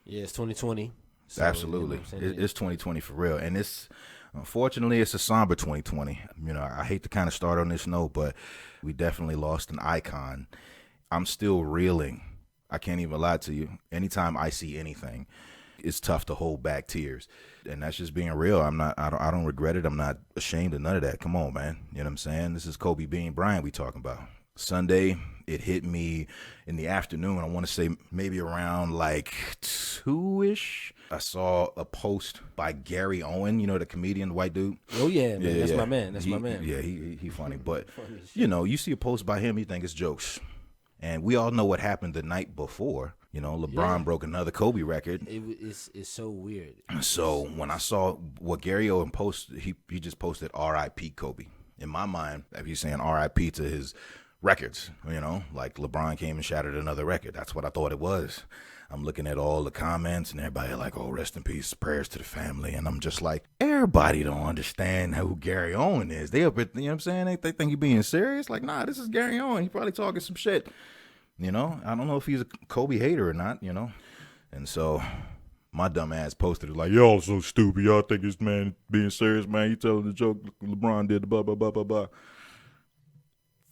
Yeah, it's 2020. So, Absolutely. It's 2020 for real. And unfortunately, it's a somber 2020. I hate to kind of start on this note, but we definitely lost an icon. I'm still reeling. I can't even lie to you. Anytime I see anything, it's tough to hold back tears. And that's just being real. I don't regret it. I'm not ashamed of none of that. Come on, man. You know what I'm saying? This is Kobe Bryant we talking about. Sunday, it hit me in the afternoon. I want to say maybe around like 2-ish. I saw a post by Gary Owen, the comedian, the white dude. Oh, yeah, man. That's my man. That's my man. Yeah, he funny. But, you see a post by him, you think it's jokes. And we all know what happened the night before. LeBron broke another Kobe record. It's so weird. So when I saw what Gary Owen posted, he just posted R.I.P. Kobe. In my mind, he's saying R.I.P. to his records, like LeBron came and shattered another record. That's what I thought it was. I'm looking at all the comments and everybody like, oh, rest in peace, prayers to the family. And I'm just like, everybody don't understand who Gary Owen is. They up at, you know what I'm saying? They think you being serious. Like, nah, this is Gary Owen. He probably talking some shit. I don't know if he's a Kobe hater or not, And so my dumb ass posted it like, y'all so stupid. Y'all think this man being serious, man. You telling the joke LeBron did, blah, blah, blah, blah, blah.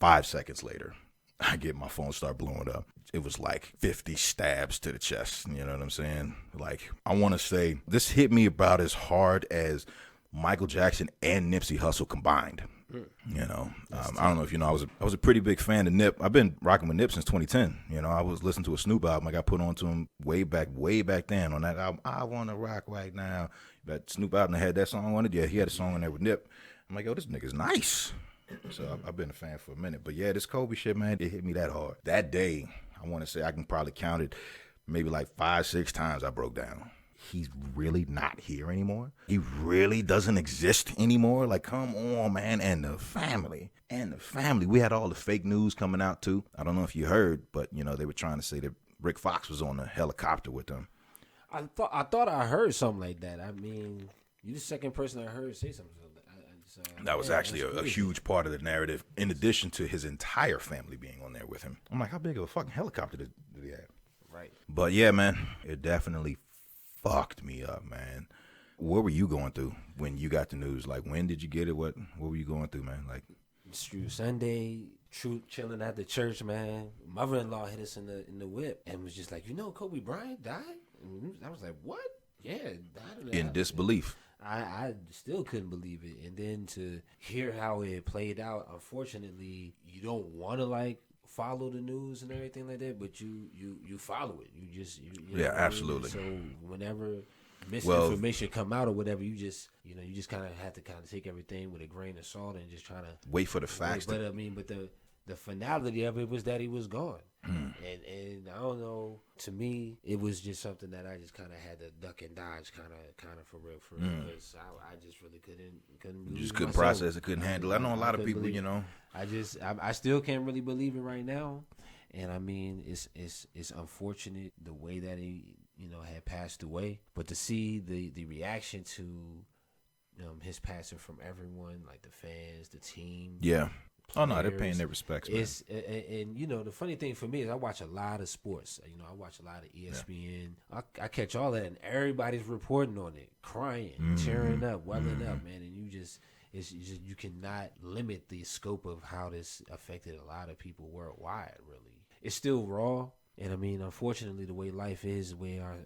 5 seconds later, I get my phone start blowing up. It was like 50 stabs to the chest. You know what I'm saying? Like, I want to say this hit me about as hard as Michael Jackson and Nipsey Hussle combined. I don't know if you know, I was a pretty big fan of Nip. I've been rocking with Nip since 2010. I was listening to a Snoop album. I got put on to him way back then on that album. I Want to Rock Right Now. That Snoop album had that song on it. Yeah, he had a song on there with Nip. I'm like, yo, this nigga's nice. So I've been a fan for a minute. But yeah, this Kobe shit, man, it hit me that hard. That day, I want to say I can probably count it maybe like 5-6 times I broke down. He's really not here anymore. He really doesn't exist anymore. Like, come on, man. And the family. We had all the fake news coming out, too. I don't know if you heard, but, they were trying to say that Rick Fox was on a helicopter with them. I thought I heard something like that. I mean, you're the second person I heard say something like that. That was actually a huge part of the narrative, in addition to his entire family being on there with him. I'm like, how big of a fucking helicopter did he have? Right. But yeah, man, it definitely fucked me up, man. What were you going through when you got the news? Like, when did you get it? What were you going through, man? Like, Sunday, chilling at the church, man. Mother-in-law hit us in the whip and was just like, Kobe Bryant died? And I was like, what? Yeah, died. In disbelief. I still couldn't believe it. And then to hear how it played out, unfortunately, you don't want to follow the news and everything like that, but you follow it. Yeah, absolutely. So whenever misinformation come out or whatever, you just kind of have to take everything with a grain of salt and just try to wait for the facts. But the finality of it was that he was gone. And I don't know, to me, it was just something that I just kind of had to duck and dodge kind of for real, because I just really couldn't believe you just couldn't process it, couldn't handle it. I know a lot of people, I still can't really believe it right now. And I mean, it's unfortunate the way that he, had passed away, but to see the reaction to his passing from everyone, like the fans, the team. Yeah. Oh, no, they're paying their respects, man. And the funny thing for me is I watch a lot of sports. I watch a lot of ESPN. Yeah. I catch all that, and everybody's reporting on it, crying, tearing up, welling up, man. And you cannot limit the scope of how this affected a lot of people worldwide, really. It's still raw. And I mean, unfortunately, the way life is, the way our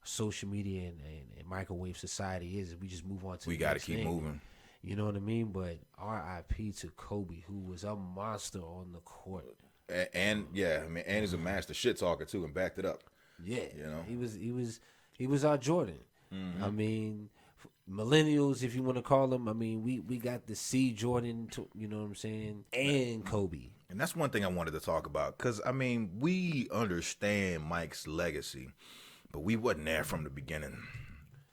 social media and microwave society is, we just move on to we got to keep moving. You know what I mean? But R.I.P. to Kobe, who was a monster on the court. And he's a master shit talker too, and backed it up. Yeah, he was our Jordan. Mm-hmm. I mean, millennials, if you want to call them. I mean, we got the C Jordan, you know what I'm saying, and Kobe. And that's one thing I wanted to talk about, because I mean, we understand Mike's legacy, but we wasn't there from the beginning.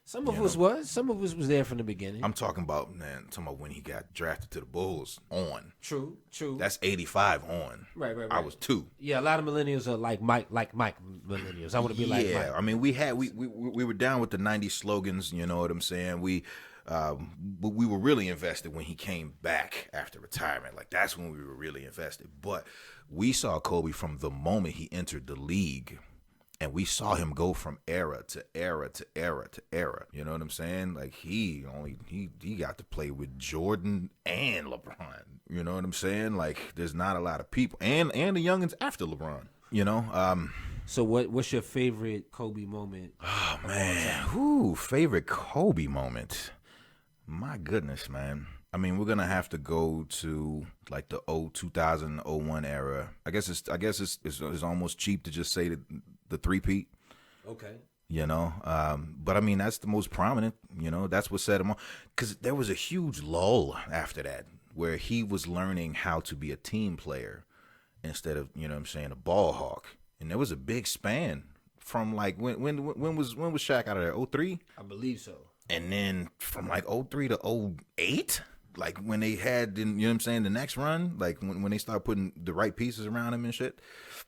Some of us was. Some of us was there from the beginning. I'm talking about when he got drafted to the Bulls on. True. That's 85 on. Right. I was 2. Yeah, a lot of millennials are like Mike millennials. I want to be like Mike. Yeah, I mean, we were down with the 90s slogans, you know what I'm saying? We were really invested when he came back after retirement. Like, that's when we were really invested. But we saw Kobe from the moment he entered the league. And we saw him go from era to era to era to era. You know what I'm saying? Like he got to play with Jordan and LeBron. You know what I'm saying? Like there's not a lot of people and the youngins after LeBron. You know. So what's your favorite Kobe moment? Oh man, favorite Kobe moment. My goodness, man. I mean, we're gonna have to go to like the 2001 era. I guess it's almost cheap to just say the three-peat. Okay. You know, but I mean that's the most prominent. You know, that's what set him on. Because there was a huge lull after that where he was learning how to be a team player instead of, you know what I'm saying, a ball hawk. And there was a big span from like when was Shaq out of there? 03? I believe so. And then from like 03 to 08, like when they had, you know what I'm saying, the next run, like when they started putting the right pieces around him and shit,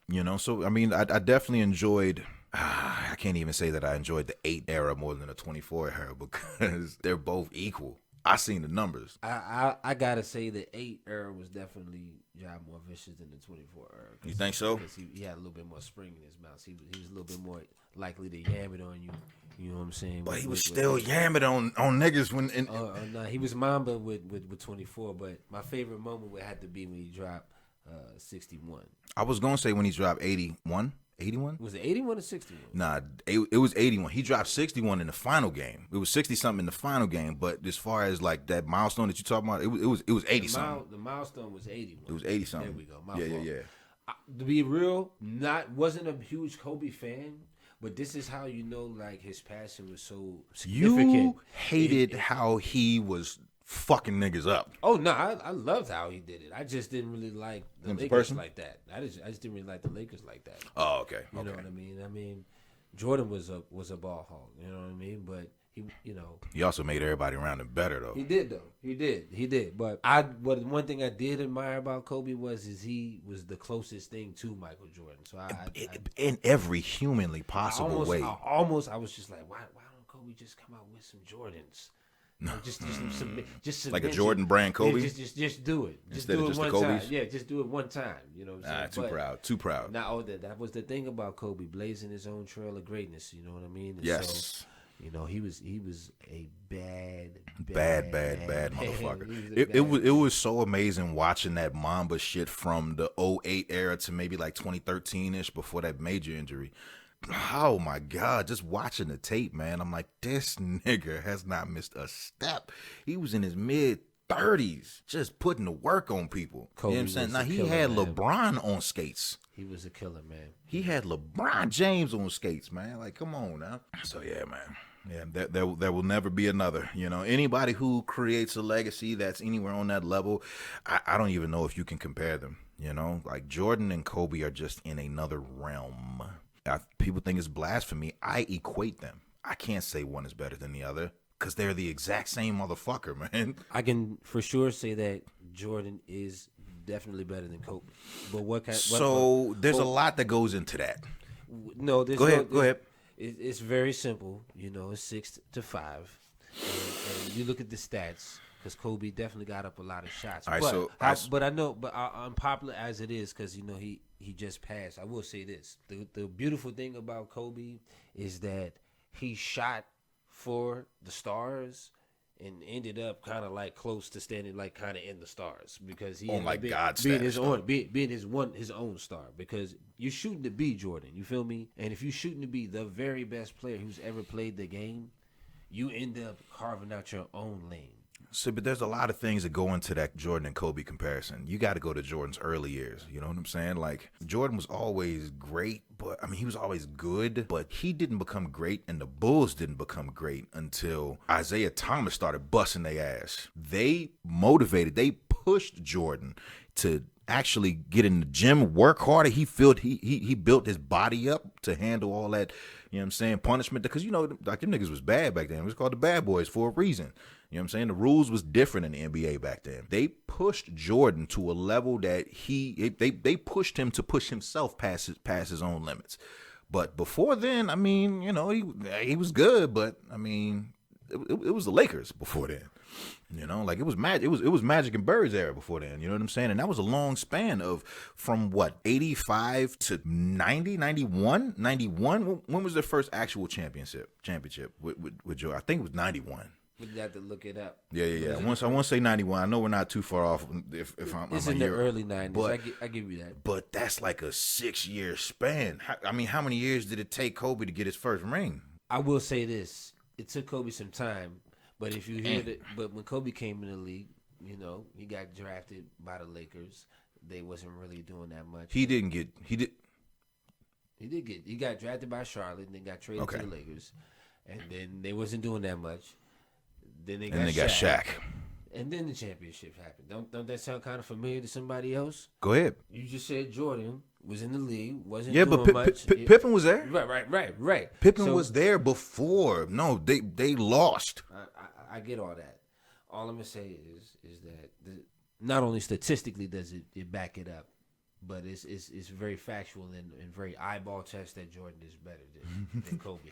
you know. So, I mean, I definitely enjoyed, I can't even say that I enjoyed the 8 era more than the 24 era because they're both equal. I seen the numbers. I gotta say the 8 era was definitely more vicious than the 24 era. You think so? Because he had a little bit more spring in his mouth. He was a little bit more likely to yam it on you. You know what I'm saying? But he was still yamming on niggas when. No, he was Mamba with 24. But my favorite moment would have to be when he dropped 61. I was gonna say when he dropped 81. 81? Was it 81 or 61? Nah, it was 81. He dropped 61 in the final game. It was 60-something in the final game, but as far as like that milestone that you talking about, it was 80-something. The milestone was 81. It was 80-something. There we go. Yeah. To be real, wasn't a huge Kobe fan, but this is how you know like his passion was so significant. You hated how he was fucking niggas up. Oh no, I loved how he did it. I just didn't really like the Lakers like that. I just didn't really like the Lakers like that. Oh, okay. You know what I mean? I mean, Jordan was a ball hog. You know what I mean? But he also made everybody around him better though. He did though. He did. But one thing I did admire about Kobe was he was the closest thing to Michael Jordan. So in every humanly possible way. I was just like, why don't Kobe just come out with some Jordans? Like just like a Jordan brand Kobe. Yeah, just do it. Just Instead do of it just one the time. Kobe's? Yeah, just do it one time. You know what I'm saying? Too proud. Now that was the thing about Kobe, blazing his own trail of greatness. You know what I mean? And yes. So, he was a bad motherfucker. It was so amazing watching that Mamba shit from the 08 era to maybe like 2013-ish before that major injury. Oh my God, just watching the tape, man. I'm like, this nigga has not missed a step. He was in his mid-30s just putting the work on people. Kobe, you know what I'm saying? Now he had LeBron on skates. He was a killer, man. He had LeBron James on skates, man. Like, come on now. So yeah, man. Yeah, there will never be another. You know, anybody who creates a legacy that's anywhere on that level, I don't even know if you can compare them. You know, like Jordan and Kobe are just in another realm. People think it's blasphemy. I equate them. I can't say one is better than the other because they're the exact same motherfucker, man. I can for sure say that Jordan is definitely better than Kobe. But there's a lot that goes into that. No, go ahead. It's very simple. You know, it's 6-5, and you look at the stats. Because Kobe definitely got up a lot of shots. All right, but I know, but unpopular as it is, because he just passed. I will say this: the beautiful thing about Kobe is that he shot for the stars and ended up kind of like close to standing like kind of in the stars because he being his own star. Because you're shooting to be Jordan, you feel me? And if you're shooting to be the very best player who's ever played the game, you end up carving out your own lane. So, but there's a lot of things that go into that Jordan and Kobe comparison. You got to go to Jordan's early years. You know what I'm saying? Like, Jordan was always great, but I mean, he was always good, but he didn't become great, and the Bulls didn't become great until Isaiah Thomas started busting their ass. They pushed Jordan to actually get in the gym, work harder. He built his body up to handle all that, you know what I'm saying, punishment. Because, like, them niggas was bad back then. It was called the bad boys for a reason. You know what I'm saying? The rules was different in the NBA back then. They pushed Jordan to a level that they pushed him to push himself past his own limits. But before then, I mean, he was good, but I mean, it was the Lakers before then. You know, like it was Magic. It was Magic and Bird's era before then. You know what I'm saying? And that was a long span of from what 85 to 90, 91, 91. When was their first actual championship with Joe? I think it was 91. We'd have to look it up. Yeah. I want to say 91. I know we're not too far off. If it's in the early 90s, but I give you that. But that's like a 6-year span. I mean, how many years did it take Kobe to get his first ring? I will say this: it took Kobe some time, but if you hear that, but when Kobe came in the league, you know, he got drafted by the Lakers. They wasn't really doing that much. He got drafted by Charlotte and then got traded to the Lakers, and then they wasn't doing that much. Then they got Shaq. And then the championship happened. Don't that sound kind of familiar to somebody else? Go ahead. You just said Jordan was in the league, wasn't doing much. Pippen was there. Right. Pippen was there before. No, they lost. I get all that. All I'm gonna say is that not only statistically does it back it up, but it's very factual and very eyeball test that Jordan is better than Kobe.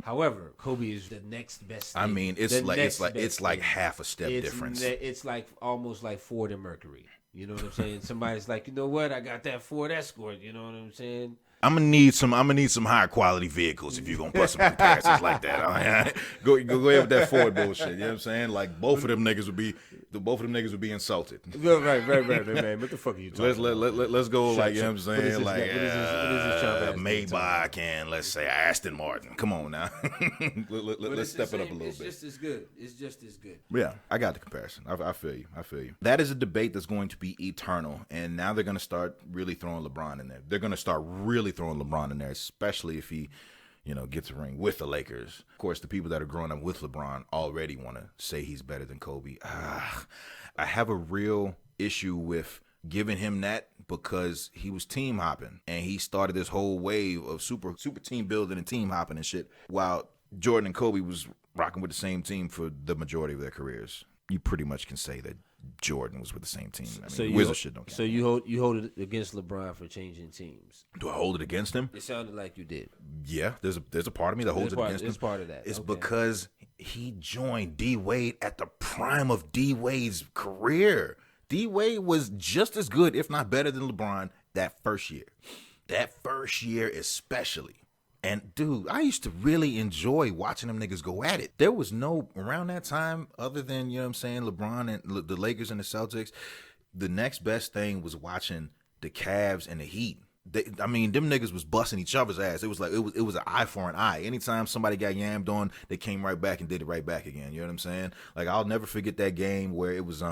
However, Kobe is the next best thing. I mean, it's like half a step difference. It's like almost like Ford and Mercury. You know what I'm saying? Somebody's like, you know what? I got that Ford Escort. You know what I'm saying? I'm gonna need some higher quality vehicles if you're gonna put some comparisons like that. Go ahead with that Ford bullshit. You know what I'm saying? Like both of them niggas would be insulted. Right, man. What the fuck are you talking about? Let's go like, you know what I'm saying? What is like Maybach and let's say Aston Martin. Come on now. Let's step it up a little bit. It's just as good. It's just as good. Yeah, I got the comparison. I feel you. That is a debate that's going to be eternal, and now they're going to start really throwing LeBron in there. They're going to start really throwing LeBron in there, especially if he, you know, gets a ring with the Lakers. Of course, the people that are growing up with LeBron already want to say he's better than Kobe. I have a real issue with giving him that because he was team hopping and he started this whole wave of super team building and team hopping and shit while Jordan and Kobe was rocking with the same team for the majority of their careers. You pretty much can say that Jordan was with the same team. I mean, Wizards shit don't count. So you hold it against LeBron for changing teams. Do I hold it against him? It sounded like you did. Yeah, there's a part of me that holds it against him. It's part of that. It's because he joined D Wade at the prime of D Wade's career. D Wade was just as good, if not better than LeBron that first year. That first year especially. And, dude, I used to really enjoy watching them niggas go at it. There was no, around that time, other than, you know what I'm saying, LeBron and the Lakers and the Celtics, the next best thing was watching the Cavs and the Heat. Them niggas was busting each other's ass. It was like, it was an eye for an eye. Anytime somebody got yammed on, they came right back and did it right back again. You know what I'm saying? Like, I'll never forget that game where it was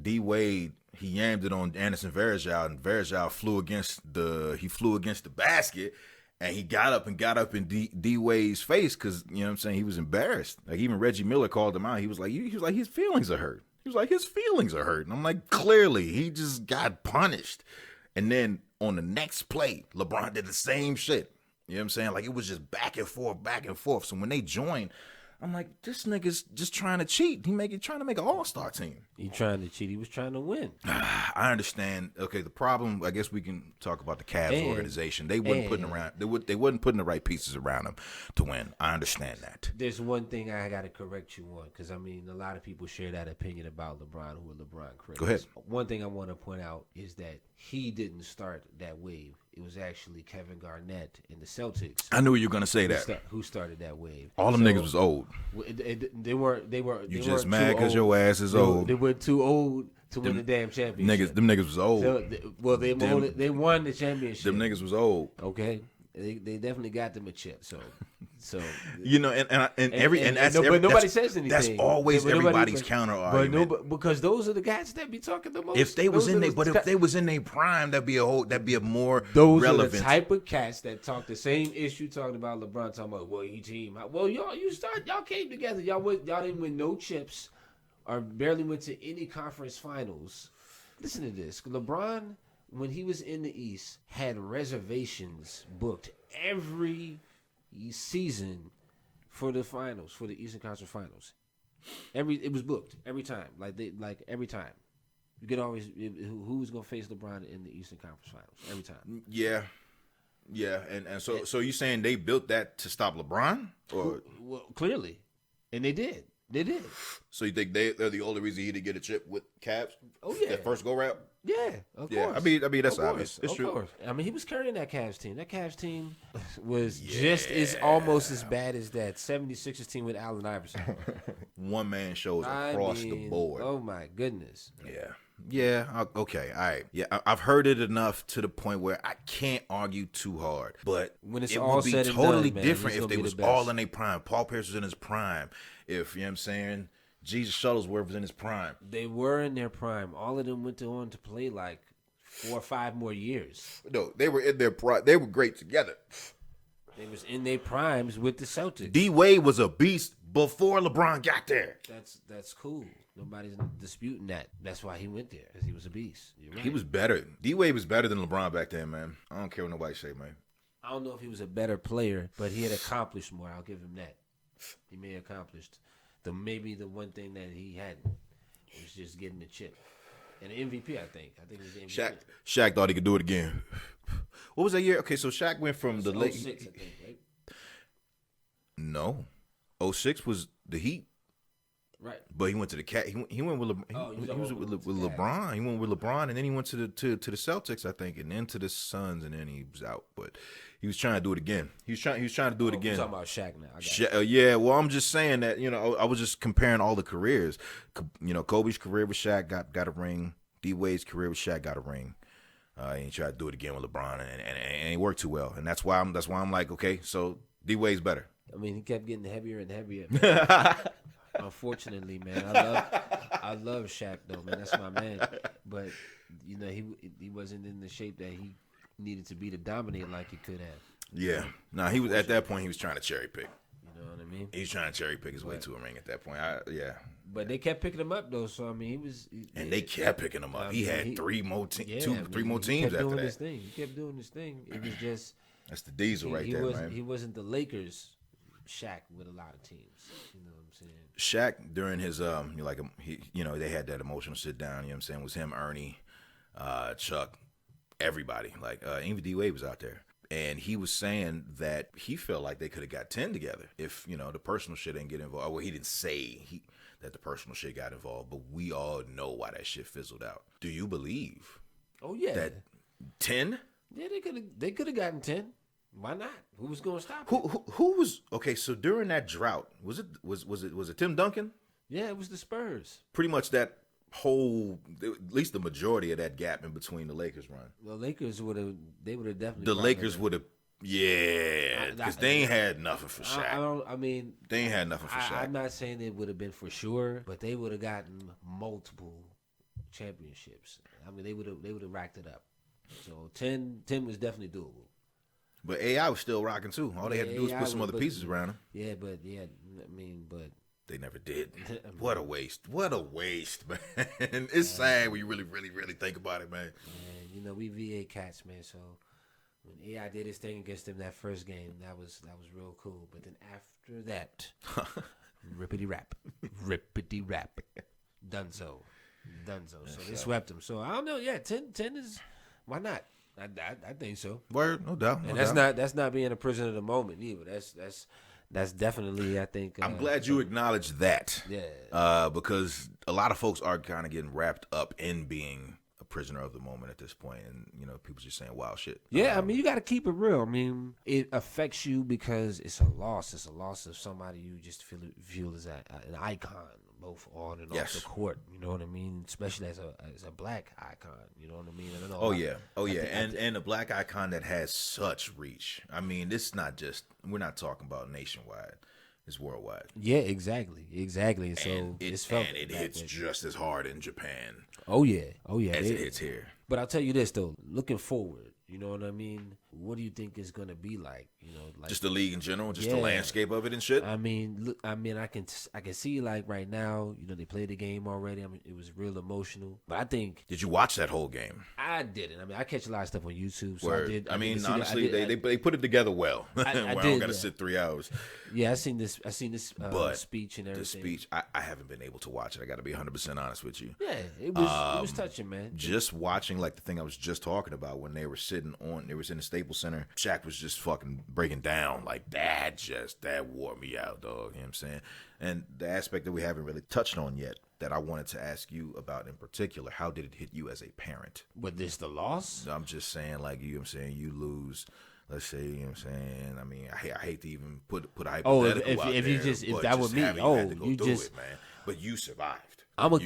D Wade, he yammed it on Anderson Varejao, and Varejao flew against the basket. And he got up in D Wade's face because, you know what I'm saying, he was embarrassed. Like, even Reggie Miller called him out. He was like, his feelings are hurt. He was like, his feelings are hurt. And I'm like, clearly, he just got punished. And then on the next play, LeBron did the same shit. You know what I'm saying? Like, it was just back and forth. So when they joined, I'm like, this nigga's just trying to cheat. Trying to make an all-star team. He trying to cheat. He was trying to win. I understand. Okay, the problem, I guess we can talk about the Cavs organization. They wasn't putting the right pieces around them to win. I understand that. There's one thing I got to correct you on because, I mean, a lot of people share that opinion about LeBron, who are LeBron critics. Go ahead. One thing I want to point out is that he didn't start that wave. It was actually Kevin Garnett and the Celtics. I knew you were gonna say that. Who started that wave? All them niggas was old. They were. You just mad because your ass is old. They were too old to win the damn championship. Them niggas was old. They won the championship. Them niggas was old. Okay. They definitely got them a chip. So you know, but nobody says anything. That's always everybody's counter argument. But because those are the guys that be talking the most. If they was in their prime, that'd be a more those relevant. Are the type of cats that talk the same issue talking about LeBron talking about he team. Well, y'all came together. Y'all didn't win no chips, or barely went to any conference finals. Listen to this, LeBron, when he was in the East, had reservations booked every season for the finals, for the Eastern Conference Finals. It was booked every time. Every time. You could always who was gonna face LeBron in the Eastern Conference Finals every time. Yeah, and so you saying they built that to stop LeBron? Or well, clearly. And they did. They did. So you think they're the only reason he didn't get a chip with Cavs? Oh yeah, that first go round. Yeah, of Yeah, course. I mean that's obvious. It's true. Course. I mean, he was carrying that Cavs team. That Cavs team was just almost as bad as that 76ers team with Allen Iverson. One man shows across the board. Oh my goodness. Yeah. Yeah. Okay. All right. Yeah. I've heard it enough to the point where I can't argue too hard. But when it's it all would be said and totally done, man, different if they was all in their prime. Paul Pierce was in his prime. If you know what I'm saying, Jesus Shuttlesworth was in his prime. They were in their prime. All of them went on to play like 4 or 5 more years. No, they were in their prime. They were great together. They was in their primes with the Celtics. D Wade was a beast before LeBron got there. That's cool. Nobody's disputing that. That's why he went there, because he was a beast. You're right. He was better. D Wade was better than LeBron back then, man. I don't care what nobody say, man. I don't know if he was a better player, but he had accomplished more. I'll give him that. He may have accomplished maybe the one thing that he hadn't was just getting the chip. And the MVP, I think. I think it was the MVP. Shaq thought he could do it again. What was that year? Okay, so Shaq went from the late 06, I think, right? No. 06 was the Heat. Right. But he went to the Cat. He went with LeBron. He went with LeBron, and then he went to the Celtics, I think, and then to the Suns, and then he was out. But he was trying to do it again. He was trying to do it again. We're talking about Shaq now. Yeah. Well, I'm just saying that I was just comparing all the careers. Kobe's career with Shaq got a ring. D Wade's career with Shaq got a ring. And he tried to do it again with LeBron, and it worked too well. And that's why I'm like, okay, so D Wade's better. I mean, he kept getting heavier and heavier. Unfortunately, man, I love Shaq though, man. That's my man. But he wasn't in the shape that he needed to be to dominate like he could have. Yeah. No, he was at that point. He was trying to cherry pick. You know what I mean? He was trying to cherry pick his way to a ring at that point. Yeah. But they kept picking him up though, so I mean, they kept picking him up. He had three more teams after that. He kept doing his thing. It was just that's the diesel right there, man. He wasn't the Lakers Shaq with a lot of teams. You know what I'm saying? Shaq during his they had that emotional sit down. You know what I'm saying? It was him, Ernie, Chuck, everybody. Even D Wade was out there, and he was saying that he felt like they could have got 10 together if the personal shit didn't get involved. Well, he didn't say that the personal shit got involved, but we all know why that shit fizzled out. Do you believe? Oh yeah, that 10? Yeah, they could have gotten 10. Why not? Who was going to stop Who was okay? So during that drought, was it Tim Duncan? Yeah, it was the Spurs. Pretty much that whole, at least the majority of that gap in between the Lakers run. The Lakers would have definitely. The Lakers would have, yeah, because they ain't had nothing for Shaq. They ain't had nothing for Shaq. I'm not saying it would have been for sure, but they would have gotten multiple championships. I mean, they would have racked it up. So 10 was definitely doable. But AI was still rocking too. All they had to do was put some other pieces around him. Yeah, but they never did. What a waste! What a waste, man. It's sad when you really, really, really think about it, man. Man, we VA cats, man. So when AI did his thing against them that first game, that was real cool. But then after that, rippity rap, Dunzo. So they swept him. So I don't know. Yeah, 10 is why not? I think so. Word, no doubt. And that's not being a prisoner of the moment either. That's definitely, I think. I'm glad you acknowledged that. Yeah. Because a lot of folks are kind of getting wrapped up in being a prisoner of the moment at this point, and people just saying wild shit. Yeah, you got to keep it real. I mean, it affects you because it's a loss. It's a loss of somebody you just feel as an icon, both on and off the court. You know what I mean? Especially as a black icon. You know what I mean? I don't know. And a black icon that has such reach. I mean, it's not just, we're not talking about nationwide. It's worldwide. Yeah, exactly. So it's felt, and it hits just as hard in Japan. Oh yeah. As it hits here. But I'll tell you this though, looking forward, you know what I mean? What do you think it's gonna be like? Just the league in general, just the landscape of it and shit. I mean, I can see like right now, they played the game already. I mean, it was real emotional. But I think, did you watch that whole game? I didn't. I mean, I catch a lot of stuff on YouTube, so Word. I did. Honestly, they put it together well. I don't gotta sit 3 hours. Yeah, I seen this speech and everything. The speech, I haven't been able to watch it. I got to be 100% honest with you. Yeah, it was touching, man. Just watching like the thing I was just talking about when they were They was in the Staples Center. Shaq was just fucking breaking down. Like, that wore me out, dog. You know what I'm saying? And the aspect that we haven't really touched on yet that I wanted to ask you about in particular, how did it hit you as a parent? But this the loss? I'm just saying, like, you know what I'm saying, you lose, let's say, you know what I'm saying, I mean, I hate to even put a hypothetical out there. If that were me, you just, man. But you survived. I'm gonna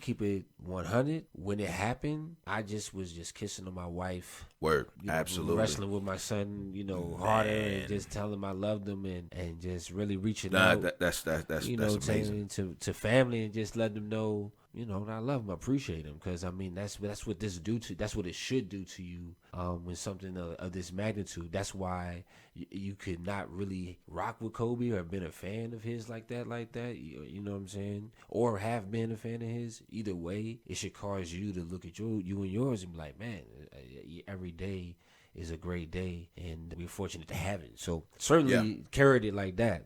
keep it 100. When it happened, I just was kissing on my wife. Word, absolutely. Wrestling with my son, harder, and just telling him I loved him, and just really reaching out. That's amazing. To family, and just letting them know, that I love him, I appreciate him, because I mean that's what that's what it should do to you when something of this magnitude. That's why you could not really rock with Kobe or been a fan of his like that. You know what I'm saying? Or have been a fan of his. Either way, it should cause you to look at you and yours and be like, man, every day is a great day, and we're fortunate to have it. So certainly carried it like that.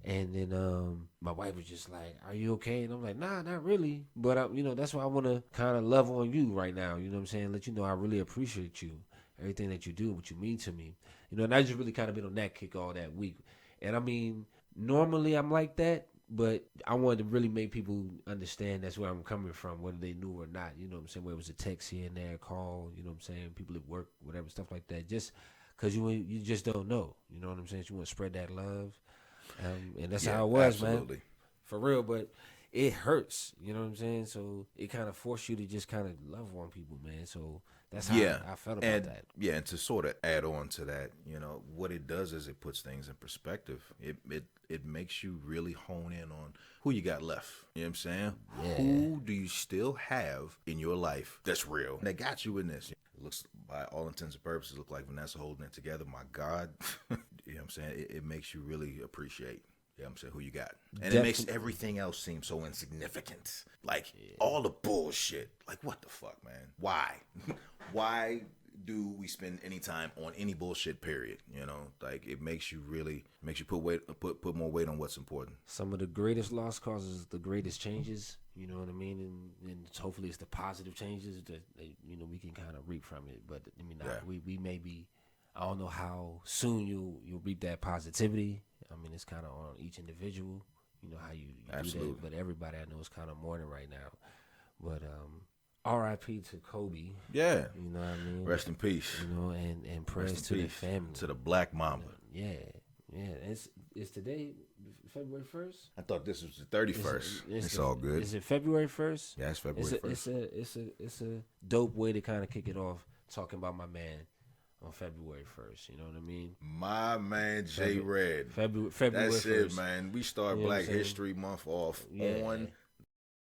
And then my wife was just like, "Are you okay?" And I'm like, "Nah, not really." But that's why I want to kind of love on you right now. You know what I'm saying? Let you know I really appreciate you, everything that you do, what you mean to me. And I just really kind of been on that kick all that week. And I mean, normally I'm like that, but I wanted to really make people understand that's where I'm coming from, whether they knew or not. You know what I'm saying? Whether it was a text here and there, a call. You know what I'm saying? People at work, whatever, stuff like that. Just because you just don't know. You know what I'm saying? You want to spread that love. And that's how it was, absolutely. Man. For real, but it hurts, you know what I'm saying? So it kind of forced you to just kind of love on people, man. So that's how I felt about that. Yeah, and to sort of add on to that, what it does is it puts things in perspective. It makes you really hone in on who you got left. You know what I'm saying? Yeah. Who do you still have in your life that's real? That got you in this. It looks, by all intents and purposes, look like Vanessa holding it together. My God. You know what I'm saying? It makes you really appreciate, I'm saying, who you got. And It makes everything else seem so insignificant. Like, all the bullshit. Like, what the fuck, man? Why? Why do we spend any time on any bullshit, period? Like, it makes you put more weight on what's important. Some of the greatest loss causes the greatest changes. You know what I mean? And hopefully it's the positive changes that, we can kind of reap from it. But, I mean, we may be... I don't know how soon you'll reap that positivity. I mean, it's kind of on each individual, how you do that. But everybody I know is kind of mourning right now. But R.I.P. to Kobe. Yeah. You know what I mean? Rest in peace. And prayers to the family. To the Black Mamba. Yeah. It's today February 1st? I thought this was the 31st. It's all good. Is it February 1st? Yeah, it's February 1st. It's a dope way to kind of kick it off, talking about my man on February 1st, you know what I mean? My man J Red. February That's 1st. it, man. We start Black History Month off on